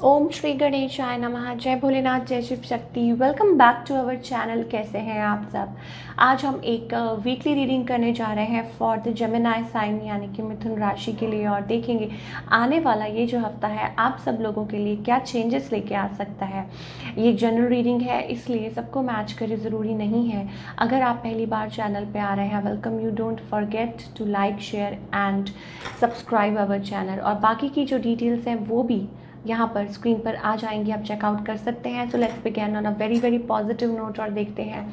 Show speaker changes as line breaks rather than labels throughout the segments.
ओम श्री गणेशाय नमः। जय भोलेनाथ, जय Shiv Shakti. Welcome back to our channel. कैसे हैं आप सब? आज हम एक वीकली रीडिंग करने जा रहे हैं फॉर द जेमिनी साइन यानी कि मिथुन राशि के लिए, और देखेंगे आने वाला ये जो हफ्ता है आप सब लोगों के लिए क्या चेंजेस लेके आ सकता है। ये एक जनरल रीडिंग है, इसलिए सबको मैच करे ज़रूरी नहीं है। अगर आप पहली बार चैनल पे आ रहे हैं, welcome you. Don't forget to like, share and subscribe our channel. और बाकी की जो डिटेल्स हैं वो भी यहाँ पर स्क्रीन पर आ जाएंगी, आप चेकआउट कर सकते हैं। So let's begin on a very very positive note और देखते हैं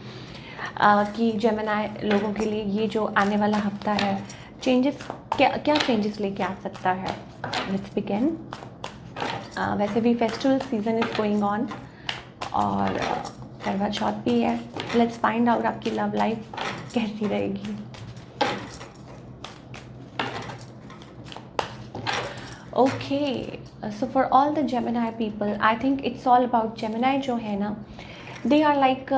कि जेमिनी लोगों के लिए ये जो आने वाला हफ्ता है चेंजेस क्या क्या चेंजेस लेके आ सकता है। Let's begin. वैसे भी festival season is going on और करवा चौथ भी है। लेट्स फाइंड आउट आपकी लव लाइफ कैसी रहेगी। Okay, so for all the Gemini people, I think it's all about Gemini जो है ना, they are like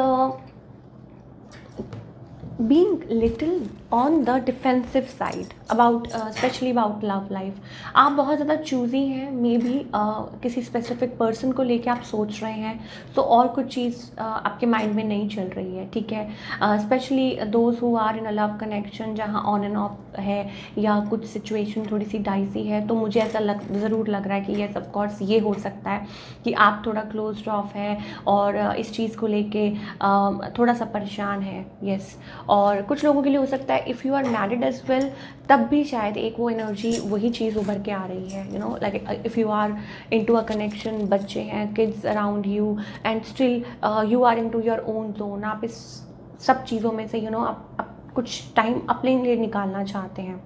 being little on the defensive side about especially about love life. आप बहुत ज़्यादा choosy हैं, मे बी किसी स्पेसिफिक पर्सन को लेके आप सोच रहे हैं, तो और कुछ चीज़ आपके माइंड में नहीं चल रही है, ठीक है। Specially those who are in a love connection जहाँ ऑन एंड ऑफ है या कुछ सिचुएशन थोड़ी सी डाइसी है, तो मुझे ऐसा ज़रूर लग रहा है कि यस ऑफ कोर्स ये हो सकता है कि आप थोड़ा क्लोज्ड ऑफ है और इस चीज़ को लेके थोड़ा सा परेशान है। यस, और कुछ लोगों के लिए हो सकता है if you are married as well, तब भी शायद एक वो एनर्जी वही चीज़ उभर के आ रही है। You know like if you are into a connection, बच्चे हैं, kids around you and still you are into your own zone. आप इस सब चीज़ों में से आप कुछ टाइम अपने लिए निकालना चाहते हैं,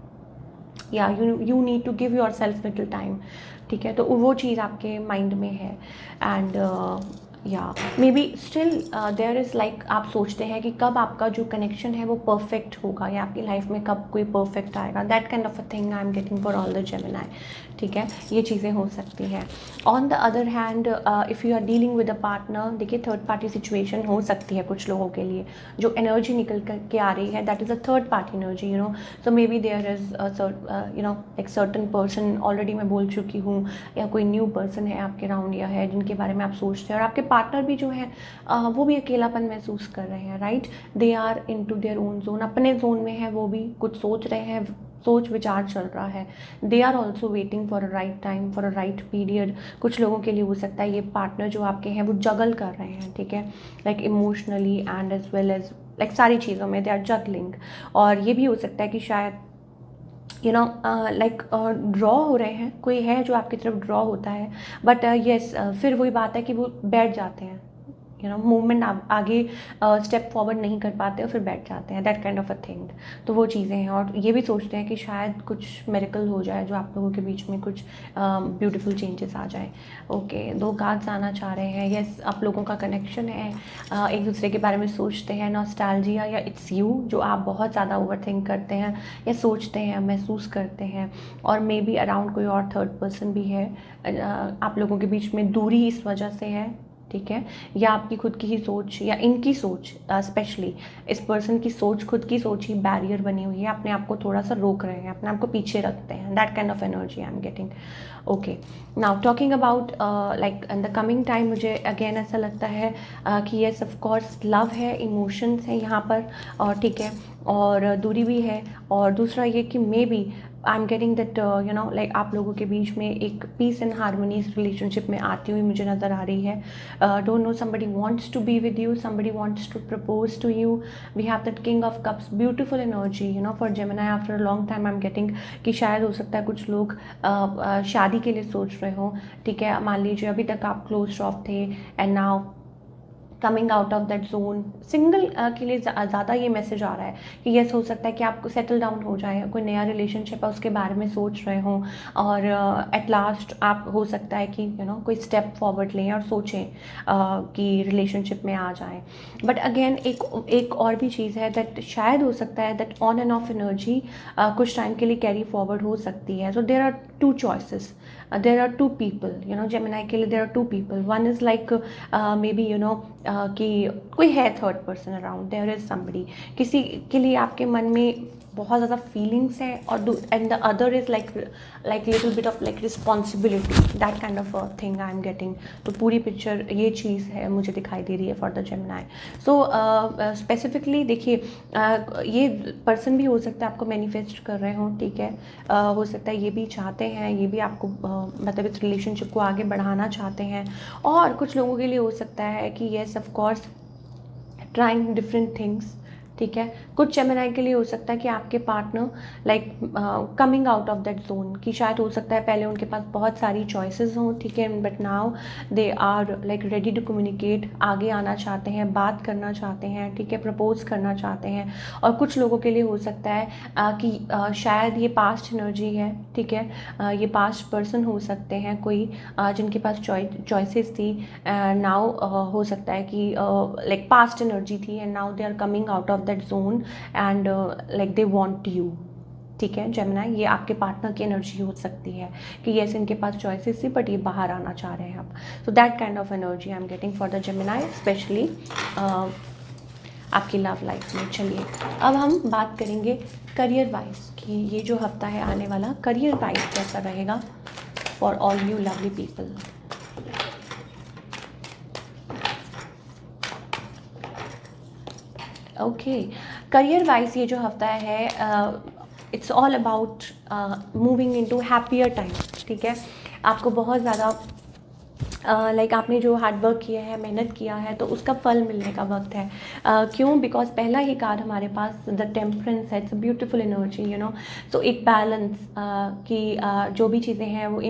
या you need to give your self little time, ठीक है। तो वो चीज़ आपके माइंड में है एंड या maybe still there is like आप सोचते हैं कि कब आपका जो कनेक्शन है वो परफेक्ट होगा या आपकी लाइफ में कब कोई परफेक्ट आएगा। That kind of a thing I am getting for all the Gemini, ठीक है। ये चीज़ें हो सकती हैं। On the other hand if you are dealing with a partner, देखिए थर्ड पार्टी सिचुएशन हो सकती है कुछ लोगों के लिए। जो एनर्जी निकल कर के आ रही है that is a third party energy, you know. So maybe there is you know एक सर्टन पर्सन, ऑलरेडी मैं बोल चुकी हूँ, या कोई न्यू पर्सन है आपके राउंड या है जिनके बारे में आप सोचते हैं, और आपके पार्टनर भी जो है वो भी अकेलापन महसूस कर रहे हैं, right. They are into their own zone, अपने जोन में है, वो भी कुछ सोच रहे हैं, सोच विचार चल रहा है। They are also waiting for a right time, for a right period. कुछ लोगों के लिए हो सकता है ये पार्टनर जो आपके हैं वो जगल कर रहे हैं, ठीक है, like emotionally and as well as like सारी चीज़ों में दे आर जगलिंग। और ये भी हो सकता है कि शायद यू नो लाइक ड्रॉ हो रहे हैं, कोई है जो आपकी तरफ ड्रॉ होता है, बट येस फिर वही बात है कि वो बैठ जाते हैं, यू नो मूवमेंट आगे स्टेप फॉरवर्ड नहीं कर पाते और फिर बैठ जाते हैं, that kind of a thing. तो वो चीज़ें हैं, और ये भी सोचते हैं कि शायद कुछ मेरेकल हो जाए, जो आप लोगों के बीच में कुछ ब्यूटीफुल चेंजेस आ जाए। ओके, दो कार्ड्स आना चाह रहे हैं। यस, आप लोगों का कनेक्शन है, एक दूसरे के बारे में सोचते हैं, नॉस्टैल्जिया या इट्स यू, जो आप बहुत ज़्यादा ओवर थिंक करते हैं या सोचते हैं, महसूस करते हैं। और मे बी अराउंड कोई और थर्ड पर्सन भी है, आप लोगों के बीच में दूरी इस वजह से है, ठीक है, या आपकी खुद की ही सोच या इनकी सोच, स्पेशली इस पर्सन की सोच, खुद की सोच ही बैरियर बनी हुई है, अपने आप को थोड़ा सा रोक रहे हैं, अपने आप को पीछे रखते हैं। That kind of energy I am getting. Okay, now talking about like in the coming time, मुझे अगेन ऐसा लगता है कि येस ऑफ कोर्स लव है, इमोशंस है यहाँ पर, और ठीक है, और दूरी भी है। और दूसरा ये कि maybe I am getting that you know like आप लोगों के बीच में एक पीस एंड हारमोनी इस रिलेशनशिप में आती हुई मुझे नज़र आ रही है। Don't know, somebody wants to be with you, somebody wants to propose to you. We have that king of cups, beautiful energy, you know, for Gemini after a long time I'm getting कि शायद हो सकता है कुछ लोग शादी के लिए सोच रहे हो, ठीक है। मान लीजिए अभी तक आप क्लोज ऑफ थे and now coming out of that zone. Single के लिए ज़्यादा ये मैसेज आ रहा है कि यस, हो सकता है कि आप सेटल डाउन हो जाए, कोई नया रिलेशनशिप है उसके बारे में सोच रहे हों, और एट लास्ट आप हो सकता है कि यू नो कोई स्टेप फॉरवर्ड लें और सोचें कि रिलेशनशिप में आ जाएं। बट अगेन एक और भी चीज़ है दैट शायद हो सकता है that on and off energy कुछ टाइम के लिए कैरी फॉरवर्ड हो सकती है। So there are two choices, there are two people, you know Gemini के लिए there are two people. One is like maybe you know कि कोई है third person around, there is somebody, किसी के लिए आपके मन में बहुत ज़्यादा फीलिंग्स हैं, और and the other is like little bit of like responsibility, that kind of thing I am getting. तो पूरी पिक्चर ये चीज़ है मुझे दिखाई दे रही है for the Gemini. So specifically देखिए, ये पर्सन भी हो सकता है आपको मैनिफेस्ट कर रहे हो, ठीक है। हो सकता है ये भी चाहते हैं, ये भी आपको मतलब इस रिलेशनशिप को आगे बढ़ाना चाहते हैं। और कुछ लोगों के लिए हो सकता है कि yes of course trying different things, ठीक है। कुछ जेमिनी के लिए हो सकता है कि आपके partner like coming out of that zone, कि शायद हो सकता है पहले उनके पास बहुत सारी चॉइसेस हों, ठीक है, but now they are like ready to communicate, आगे आना चाहते हैं, बात करना चाहते हैं, ठीक है, प्रपोज करना चाहते हैं। और कुछ लोगों के लिए हो सकता है कि शायद ये पास्ट एनर्जी है, ठीक है। ये पास्ट पर्सन हो सकते हैं कोई जिनके पास चॉइसेस थी, नाउ हो सकता है कि लाइक पास्ट एनर्जी थी and now they are coming out of that zone and like they want you, ठीक है जेमिनी। ये आपके पार्टनर की एनर्जी हो सकती है कि यस इनके पास चॉइसेस थी बट ये बाहर आना चाह रहे हैं अब। So that kind of energy I am getting for the Gemini, specially आपकी लव लाइफ में। चलिए अब हम बात करेंगे करियर वाइज कि ये जो हफ्ता है आने वाला करियर वाइज कैसा रहेगा for all you lovely people. Okay, career wise ये जो हफ्ता है it's all about moving into happier times, ठीक है। आपको बहुत ज़्यादा लाइक आपने जो हार्ड वर्क किया है, मेहनत किया है, तो उसका फल मिलने का वक्त है। क्यों? बिकॉज पहला ही कार्ड हमारे पास द टेम्परेंस है, it's a beautiful energy, you know. So एक बैलेंस कि जो भी चीज़ें हैं वो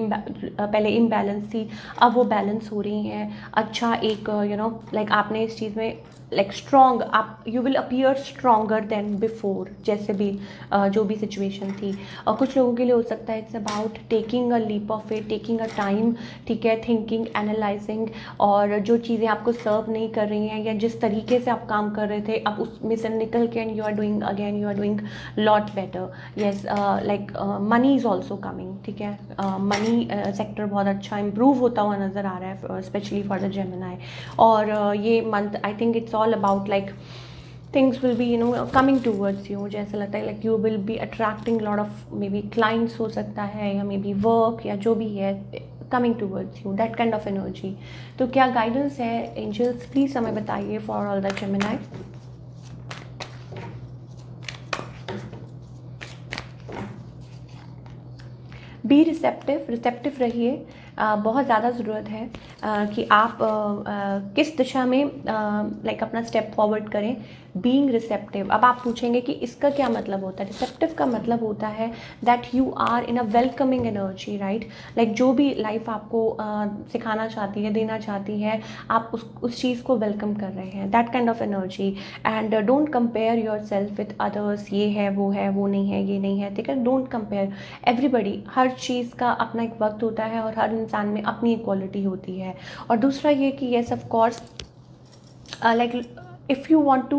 पहले इम्बैलेंस थी, अब वो बैलेंस हो रही हैं। अच्छा एक यू नो लाइक आपने इस चीज़ में लाइक स्ट्रॉन्ग, आप you will appear stronger than before, जैसे भी जो भी सिचुएशन थी। और कुछ लोगों के लिए हो सकता है it's about taking a leap of faith, taking a time, ठीक है, थिंकिंग, एनालाइजिंग, और जो चीज़ें आपको सर्व नहीं कर रही हैं या जिस तरीके से आप काम कर रहे थे आप उसमें से निकल के and you are doing again, you are doing lot better. Yes, like money is also coming, ठीक है। मनी सेक्टर बहुत अच्छा इम्प्रूव होता हुआ नज़र आ रहा है, स्पेशली फॉर द जेमिनी। और ये month I think it's all about like things will be, you know, coming towards you। मुझे ऐसा लगता है like you will be attracting lot of maybe clients हो सकता है, या maybe work, या जो भी है coming towards you, that kind of energy। तो क्या गाइडेंस है एंजल्स, प्लीज़ हमें बताइए for all the Gemini. Be receptive, receptive रहिए। बहुत ज़्यादा ज़रूरत है कि आप किस दिशा में लाइक अपना स्टेप फॉरवर्ड करें। बीइंग रिसेप्टिव, अब आप पूछेंगे कि इसका क्या मतलब होता है। रिसेप्टिव का मतलब होता है that you are in a welcoming energy, right. Like जो भी लाइफ आपको सिखाना चाहती है, देना चाहती है, आप उस चीज़ को वेलकम कर रहे हैं, that kind of energy. And don't compare your self with others, ये है, वो नहीं है, ये नहीं है, ठीक है। डोंट कंपेयर एवरीबडी, हर चीज़ का अपना एक वक्त होता है और हर इंसान में अपनी इक्वालिटी होती है। और दूसरा ये कि yes of course like if you want to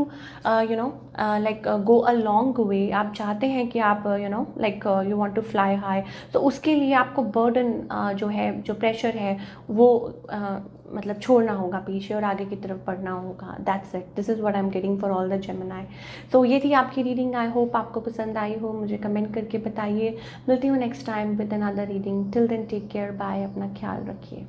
you know like go a long way, आप चाहते हैं कि आप you know like you want to fly high, तो उसके लिए आपको बर्डन जो है, जो प्रेशर है वो मतलब छोड़ना होगा पीछे और आगे की तरफ बढ़ना होगा। That's it, this is what I am getting for all the Gemini. तो ये थी आपकी रीडिंग, आई होप आपको पसंद आई हो, मुझे कमेंट करके बताइए। मिलती हूँ next time with another reading. Till then take care, bye, अपना ख्याल रखिए।